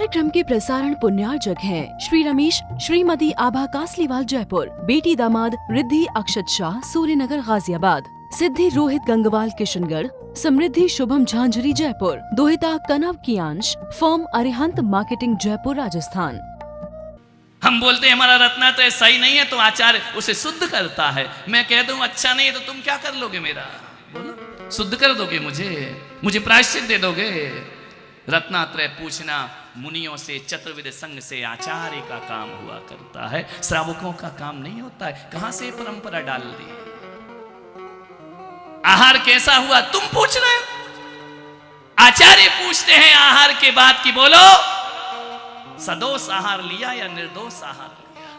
कार्यक्रम के प्रसारण पुण्यार्जक हैं श्री रमेश श्रीमती आभा कासलीवाल जयपुर, बेटी दामाद रिद्धि अक्षत शाह सूर्यनगर गाजियाबाद, सिद्धि रोहित गंगवाल किशनगढ़, समृद्धि शुभम झांझरी जयपुर, दोहिता कनव कियांश फर्म अरिहंत मार्केटिंग जयपुर राजस्थान। हम बोलते हैं हमारा रत्नात्रय सही नहीं है तो आचार्य उसे शुद्ध करता है। मैं कह दूं अच्छा नहीं है तो तुम क्या कर लोगे? मेरा बोलो, शुद्ध कर दोगे? मुझे प्रायश्चित दे दोगे? रत्नात्रय पूछना मुनियों से, चतुर्विद संघ से आचार्य का काम हुआ करता है, श्रावकों का काम नहीं होता है। कहां से परंपरा डाल दी? आहार कैसा हुआ तुम पूछ रहे हो? आचार्य पूछते हैं आहार के बाद की, बोलो सदोष आहार लिया या निर्दोष आहार लिया?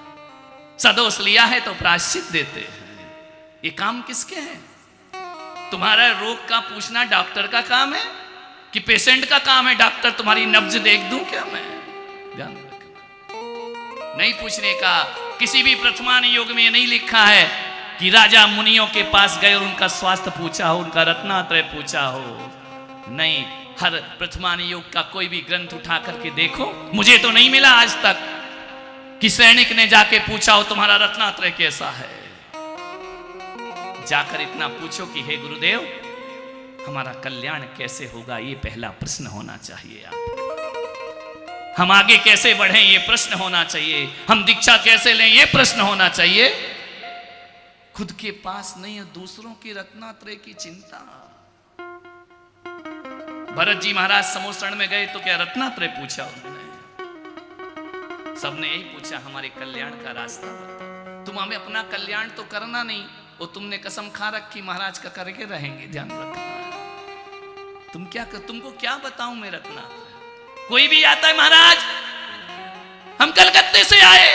सदोष लिया है तो प्रायश्चित देते हैं। ये काम किसके हैं? तुम्हारा रोग का पूछना डॉक्टर का काम है कि पेशेंट का काम है? डॉक्टर तुम्हारी नब्ज देख दूं क्या मैं? ध्यान रखना, नहीं पूछने का। किसी भी प्रथमान योग में ये नहीं लिखा है कि राजा मुनियों के पास गए और उनका स्वास्थ्य पूछा हो, उनका रत्नात्रय पूछा हो। नहीं, हर प्रथमान योग का कोई भी ग्रंथ उठा करके देखो, मुझे तो नहीं मिला आज तक कि सैनिक ने जाके पूछा हो तुम्हारा रत्नात्रय कैसा है। जाकर इतना पूछो कि हे गुरुदेव हमारा कल्याण कैसे होगा, ये पहला प्रश्न होना चाहिए। आप हम आगे कैसे बढ़ें, ये प्रश्न होना चाहिए। हम दीक्षा कैसे लें, ये प्रश्न होना चाहिए। खुद के पास नहीं है, दूसरों की रत्नात्रय की चिंता। भरत जी महाराज समोसरण में गए तो क्या रत्नात्रय पूछा उन्होंने? सबने यही पूछा हमारे कल्याण का रास्ता बताओ। तुम हमें अपना कल्याण तो करना नहीं, वो तुमने कसम खा रखी महाराज का करके रहेंगे। ध्यान रखना, तुमको क्या बताऊं मैं रत्नात्रय? कोई भी आता है महाराज हम कलकत्ते से आए,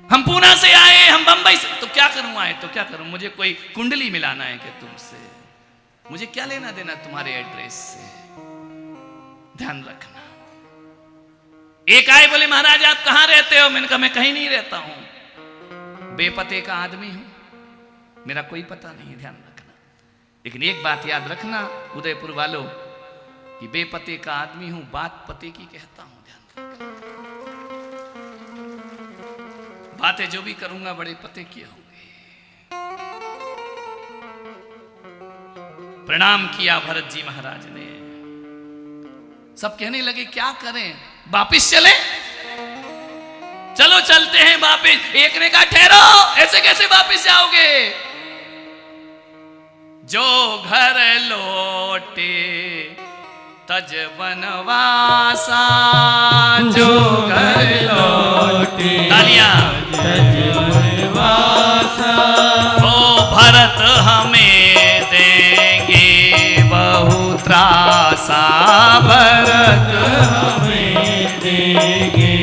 हम पूना से आए, हम बंबई से, तो क्या करूं? आए तो क्या करूं? मुझे कोई कुंडली मिलाना है क्या तुमसे? मुझे क्या लेना देना तुम्हारे एड्रेस से? ध्यान रखना। एक आए बोले महाराज आप कहां रहते हो? मैंने कहा मैं कहीं नहीं रहता हूं, बेपते का आदमी हूं, मेरा कोई पता नहीं। ध्यान रखना। लेकिन एक बात याद रखना उदयपुर वालों कि बेपते का आदमी हूं, बात पते की कहता हूं। ध्यान रखना, बातें जो भी करूंगा बड़े पते की होंगे। प्रणाम किया भरत जी महाराज ने। सब कहने लगे क्या करें, वापिस चले? चलो चलते हैं वापिस। एक ने कहा ठहरो, ऐसे कैसे वापिस जाओगे? जो घर लौटे तज बनवासा, जो घर लौटे तालियां तज बनवासा। ओ भरत हमें देंगे बहु त्रासा, भरत हमें देंगे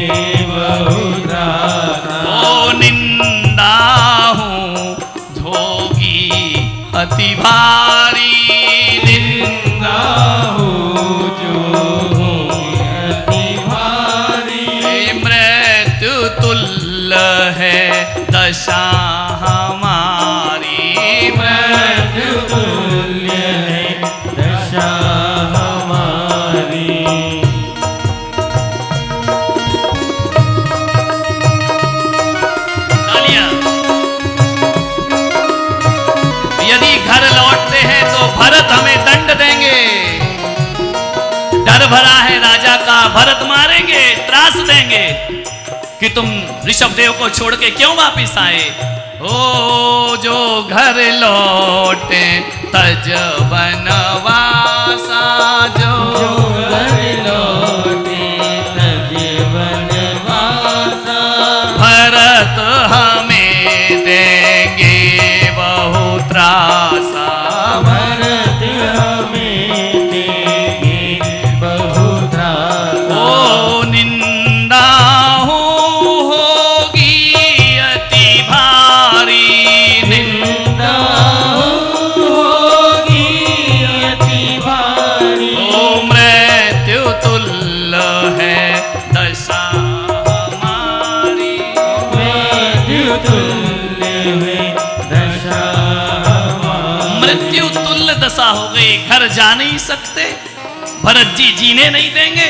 बहु त्रासा। ओ निंदा हूं धोगी अति भारी, निंदा हूं जो अति भारी। मृत्यु तुल्य है दशा हमारी, मृत्यु तुल्य है दशा हमारी। यदि घर लौटते हैं तो भरत हमें दंड देंगे। डर भरा है राजा का, भरत मारेंगे, त्रास देंगे कि तुम ऋषभदेव को छोड़ के क्यों वापिस आए। ओ जो घर लौटे तज बनवासा, जो घर लौटे तज बनवासा। भरत हमें देंगे बहु त्रासा, भरत हमें देंगे बहु त्रासा। ओ निंदा होगी अति भारी, निंदा होगी अति भारी। ओ मृत्यु तुल्य है दशा हमारी, मृत्यु तुल्य है दशा हमारी। मृत्यु तुल्य दशा हो गई, घर जा नहीं सकते, भरत जी जीने नहीं देंगे।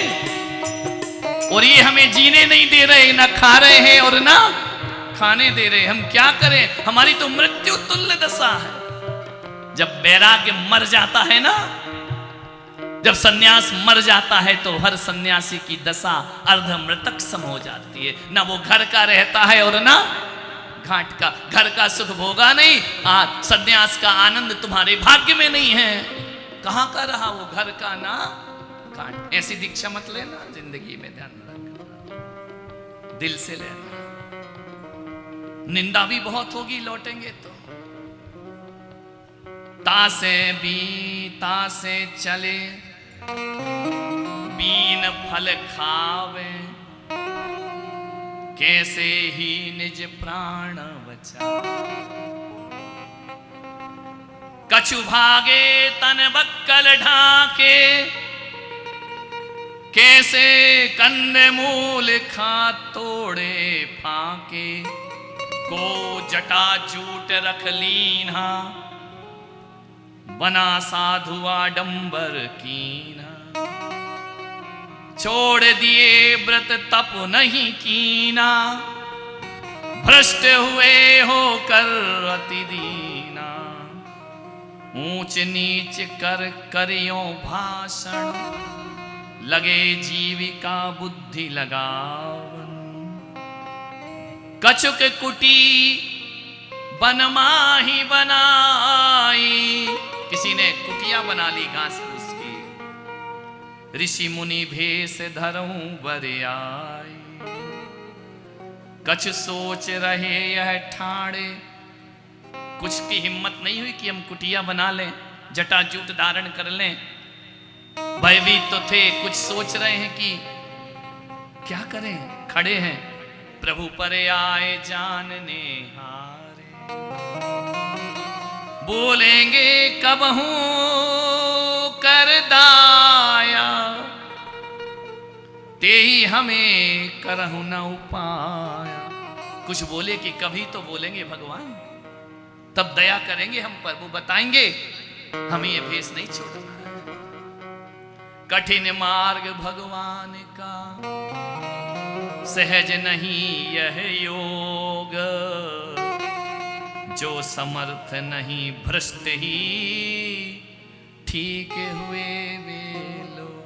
और ये हमें जीने नहीं दे रहे, ना खा रहे हैं और ना खाने दे रहे। हम क्या करें? हमारी तो मृत्यु तुल्य दशा है। जब वैराग्य मर जाता है ना, जब सन्यास मर जाता है तो हर सन्यासी की दशा अर्ध मृतक सम हो जाती है। ना वो घर का रहता है और ना घाट का। घर का सुख भोगा नहीं, सन्यास का आनंद तुम्हारे भाग्य में नहीं है। कहां का रहा वो घर का ना घाट। ऐसी दीक्षा मत लेना जिंदगी में, ध्यान रखना, दिल से लेना। निंदा भी बहुत होगी लौटेंगे तो। तासे भी तासे चले, बीन फल खावे, कैसे ही निज प्राण बचा। कछु भागे तन बक्कल ढाके, कैसे कंद मूल खा तोड़े फाके। को जटा जूट रख लीन्हा, बना साधु आडंबर कीना। छोड़ दिए व्रत तप नहीं कीना, भ्रष्ट हुए होकर अति दीना। ऊंच नीच कर करियो भाषण, लगे जीविका बुद्धि लगावन। कछुक कुटी बन माही बनाई, किसी ने कुटिया बना ली घास फूस की। ऋषि मुनि भेष धरऊं बर आई, कछ सोच रहे यह ठाड़े। कुछ की हिम्मत नहीं हुई कि हम कुटिया बना लें, जटाजूट धारण कर लें। भयभीत तो थे, कुछ सोच रहे हैं कि क्या करें। खड़े हैं, प्रभु पर आए जानने हारे। बोलेंगे कब हूं कर दाया, ते ही हमें करहु न उपाया। कुछ बोले कि कभी तो बोलेंगे भगवान, तब दया करेंगे हम पर। वो बताएंगे हमें ये भेष नहीं छोड़ना है। कठिन मार्ग भगवान का, सहज नहीं यह योग। जो समर्थ नहीं भ्रष्ट ही ठीक हुए वे लोग।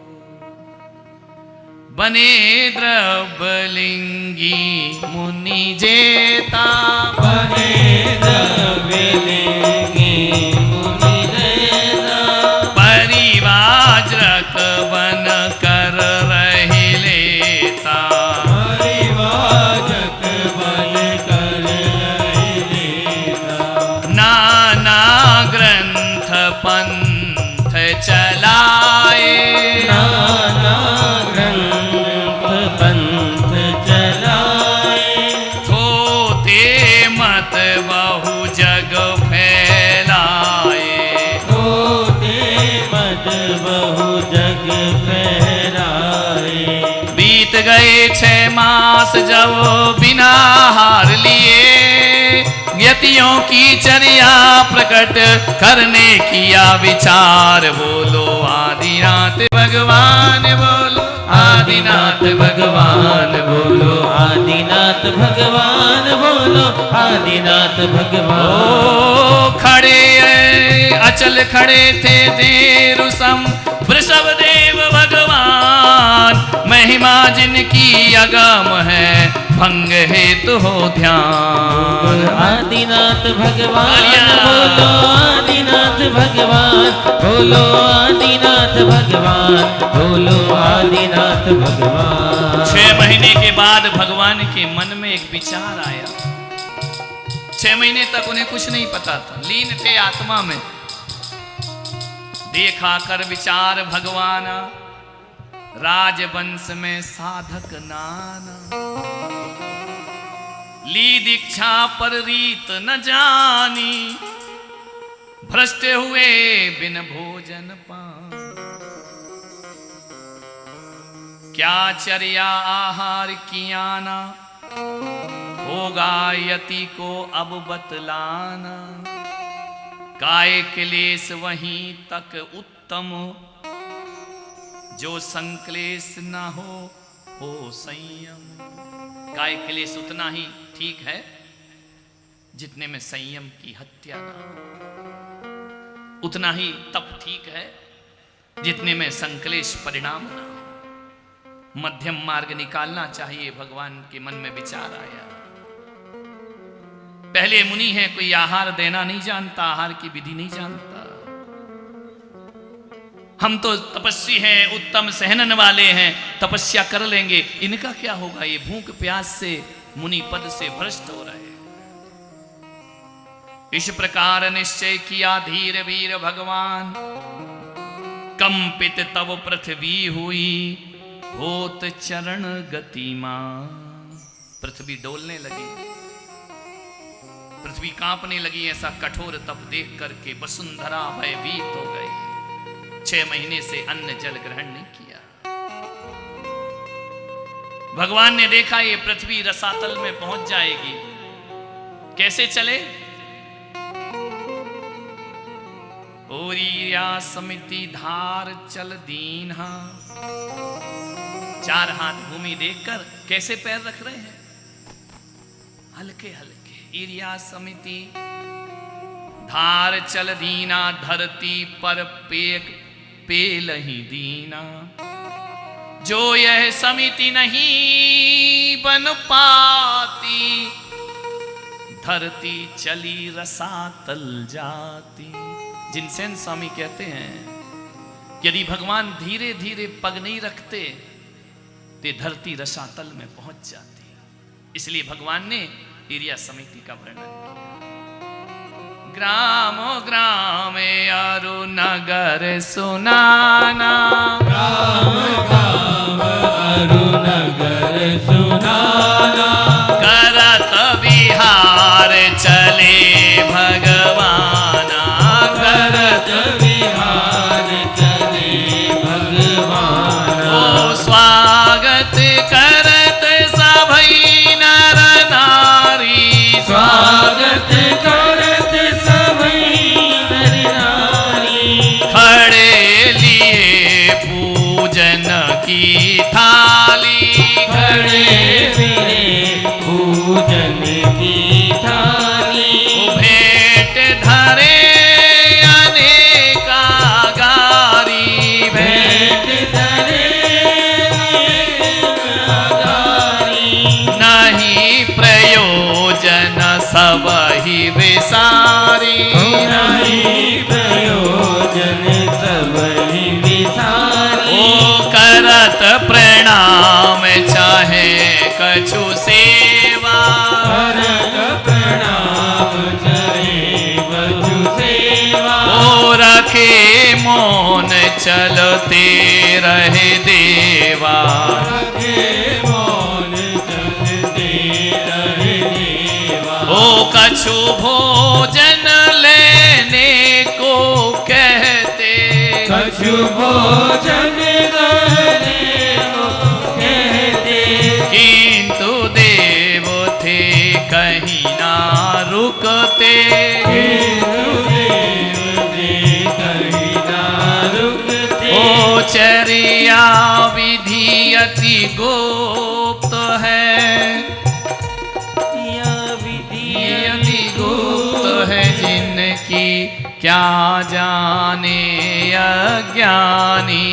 बने द्रव्यलिंगी मुनि जेता, बने द्रव्यलिंगी मुनि जेता। परिवाजक बन कर रही लेता, परिवाजक बन कर रही लेता। नाना ग्रंथ पंथ चलाए, नाना ग्रंथ पंथ चलाए। थोते मत बहु जग फैलाए। होते मत बहु जग फैलाए। बीत गए 6 मास जब बिना हार लिए, यतियों की चर्या प्रकट करने किया विचार। बोलो आदिनाथ भगवान, बोलो आदिनाथ भगवान, बोलो आदिनाथ भगवान, बोलो आदिनाथ भगवान। ओ खड़े अचल खड़े थे देरु सम वृषभ देव भगवान। महिमा जिनकी अगम है, भंग हेतु हो ध्यान। आदिनाथ भगवान, बोलो आदिनाथ भगवान, बोलो आदिनाथ भगवान, बोलो आदिनाथ भगवान। 6 महीने के बाद भगवान के मन में एक विचार आया। 6 महीने तक उन्हें कुछ नहीं पता था, लीन थे आत्मा में। देखा कर विचार भगवान, राजवंश में साधक नाना। ली दीक्षा पर रीत न जानी, भ्रष्ट हुए बिन भोजन पान। क्या चर्या आहार किया ना, होगा यति को अब बतलाना। काय क्लेश वहीं तक उत्तम, जो संक्लेश न हो हो संयम। काय क्लेश उतना ही ठीक है जितने में संयम की हत्या ना हो, उतना ही तप ठीक है जितने में संक्लेश परिणाम ना हो। मध्यम मार्ग निकालना चाहिए, भगवान के मन में विचार आया। पहले मुनि है, कोई आहार देना नहीं जानता, आहार की विधि नहीं जानता। हम तो तपस्वी हैं, उत्तम सहनन वाले हैं, तपस्या कर लेंगे, इनका क्या होगा? ये भूख प्यास से मुनि पद से भ्रष्ट हो रहे। इस प्रकार निश्चय किया धीर वीर भगवान, कंपित तब पृथ्वी हुई होत चरण गतिमान। पृथ्वी डोलने लगी, पृथ्वी कांपने लगी। ऐसा कठोर तप देख करके वसुंधरा भयभीत हो गई। 6 महीने से अन्न जल ग्रहण नहीं किया। भगवान ने देखा ये पृथ्वी रसातल में पहुंच जाएगी, कैसे चले? ओरिया समिति धार चल दीन्हा। 4 हाथ भूमि देखकर कैसे पैर रख रहे हैं? हल्के हल्के। इरिया समिति धार चल दीना, धरती पर पेल ही दीना। जो यह समिति नहीं बन पाती, धरती चली रसातल जाती। जिनसेन स्वामी कहते हैं यदि भगवान धीरे धीरे पग नहीं रखते तो धरती रसातल में पहुंच जाती। इसलिए भगवान ने इरिया समिति का वर्णन किया। ग्राम ग्राम अरु नगर सुनाना, ग्राम ग्राम अरु नगर सुनाना। करत विहार चले भगवाना, करत विहार चले भगवाना। ओ स्वागत करत सभई नर नारी, स्वागत करत सभई नर नारी। खड़े लिए पूजन की थाली, खड़े फिरे पूजन की थाली। भेंट धरे अनेका गारी, भेंट धरे गारी। नहीं प्रयोजन सब ही विसारी। नहीं प्रयोजन सब ही विसारी। ओ करत प्रणाम चाहे कछु सेवा, करत प्रणाम चाहे कछु सेवा। ओ रखे मौन चलते रहे देवा। रखे मौन चलते रहे देवा। ओ कछु भोजन लेने को कहते, कछु भोजन लेने को कहते। किंतु देव थे कहीं ना रुकते। कहीं ना रुकते। ओ चर्या विधि अति गुप्त है, ये अति गुप्त है जिनकी क्या जाने अज्ञानी,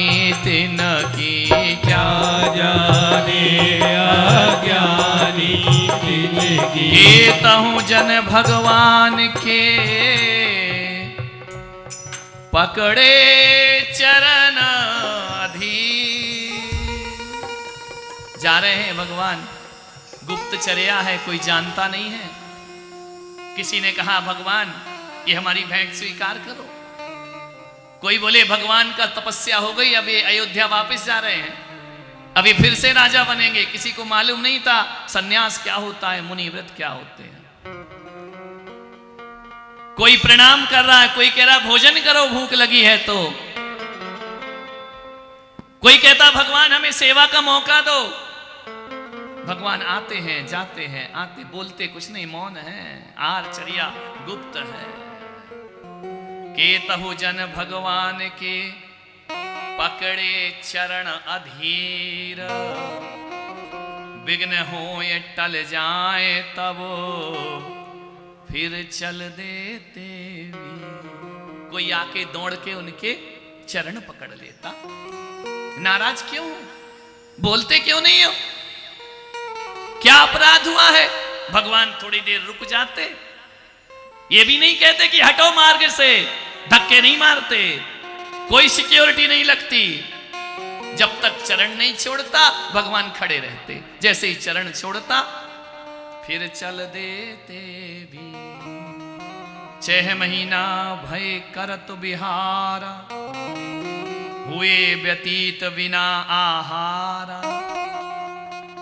तिनकी क्या जाने अज्ञानी तिनकी। कहूँ जन भगवान के पकड़े चरण अधीर। जा रहे हैं भगवान, गुप्तचर्या है, कोई जानता नहीं है। किसी ने कहा भगवान ये हमारी भेंट स्वीकार करो। कोई बोले भगवान का तपस्या हो गई, अब ये अयोध्या वापस जा रहे हैं, अभी फिर से राजा बनेंगे। किसी को मालूम नहीं था सन्यास क्या होता है, मुनि व्रत क्या होते हैं। कोई प्रणाम कर रहा है, कोई कह रहा भोजन करो भूख लगी है तो, कोई कहता भगवान हमें सेवा का मौका दो। भगवान आते हैं जाते हैं, आते बोलते कुछ नहीं, मौन है, आरचर्या गुप्त है। केतहु जन भगवान के पकड़े चरण अधीर, विघ्न हो ये टल जाए तब फिर चल देते भी। कोई आके दौड़ के उनके चरण पकड़ लेता। नाराज क्यों हो? बोलते क्यों नहीं हो? क्या अपराध हुआ है? भगवान थोड़ी देर रुक जाते। ये भी नहीं कहते कि हटो मार्ग से, धक्के नहीं मारते, कोई सिक्योरिटी नहीं लगती। जब तक चरण नहीं छोड़ता भगवान खड़े रहते। जैसे ही चरण छोड़ता फिर चल देते भी। 6 महीना भय करत बिहारा, हुए व्यतीत बिना आहारा।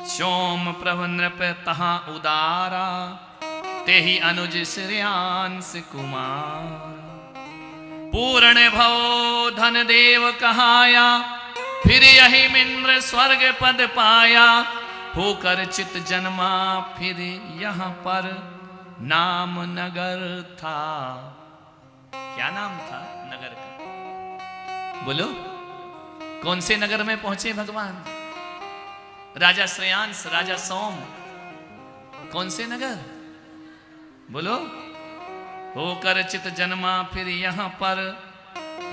सोम प्रभ नृप तहां उदारा, तेहि अनुज श्रेयांस कुमार। पूर्ण भव धन देव कहाया, फिर यही मिंद्र स्वर्ग पद पाया। होकर चित जन्मा फिर यहाँ पर नाम नगर था। क्या नाम था नगर का? बोलो, कौन से नगर में पहुंचे भगवान? राजा श्रेयांस, राजा सोम, कौन से नगर? बोलो। होकर चित जन्मा फिर यहाँ पर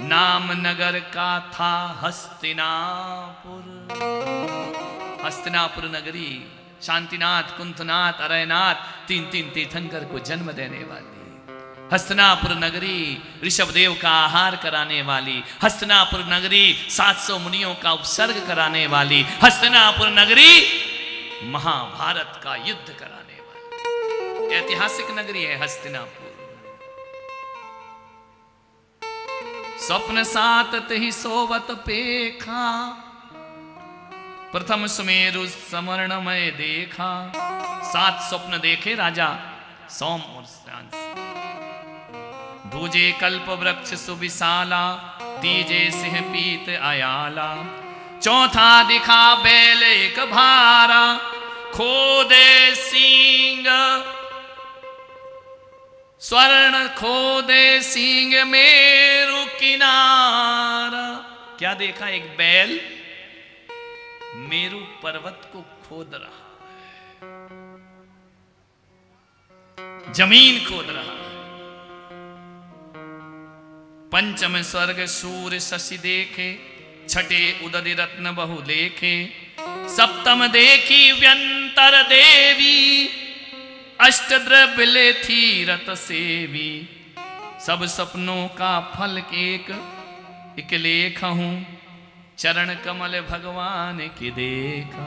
नाम नगर का था हस्तिनापुर। हस्तिनापुर नगरी शांतिनाथ, कुंथनाथ, अरयनाथ 3 तीर्थंकर को जन्म देने वाली। हस्तिनापुर नगरी ऋषभदेव का आहार कराने वाली। हस्तिनापुर नगरी 700 मुनियों का उपसर्ग कराने वाली। हस्तिनापुर नगरी महाभारत का युद्ध कराने वाली ऐतिहासिक नगरी है हस्तिनापुर। स्वप्न सात ही सोवत पेखा, प्रथम सुमेरु समरणमय देखा। 7 स्वप्न देखे राजा सोम और श्रेयांस। दूजे कल्प वृक्ष सुविशाला, तीजे सिंह पीत अयाला। चौथा दिखा बैल एक भारा, खोदे सींग स्वर्ण खोदे सींग मेरु किनारा। क्या देखा? एक बैल मेरु पर्वत को खोद रहा है, जमीन खोद रहा है। पंचम स्वर्ग सूर्य शशि देखे, छठे उदधि रत्न बहु लेखे। सप्तम देखी व्यंतर देवी, अष्टद्रव्य ले थी रत सेवी। सब सपनों का फल एक लेख हूं, चरण कमल भगवान की देखा।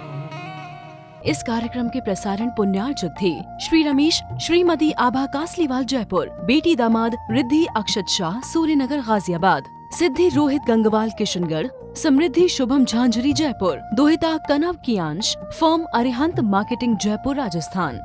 इस कार्यक्रम के प्रसारण पुण्यार्जक थे श्री रमेश श्रीमती आभा कासलीवाल जयपुर, बेटी दामाद रिद्धि अक्षत शाह सूर्यनगर गाजियाबाद, सिद्धि रोहित गंगवाल किशनगढ़, समृद्धि शुभम झांझरी जयपुर, दोहिता कनव कियांश, फर्म अरिहंत मार्केटिंग जयपुर राजस्थान।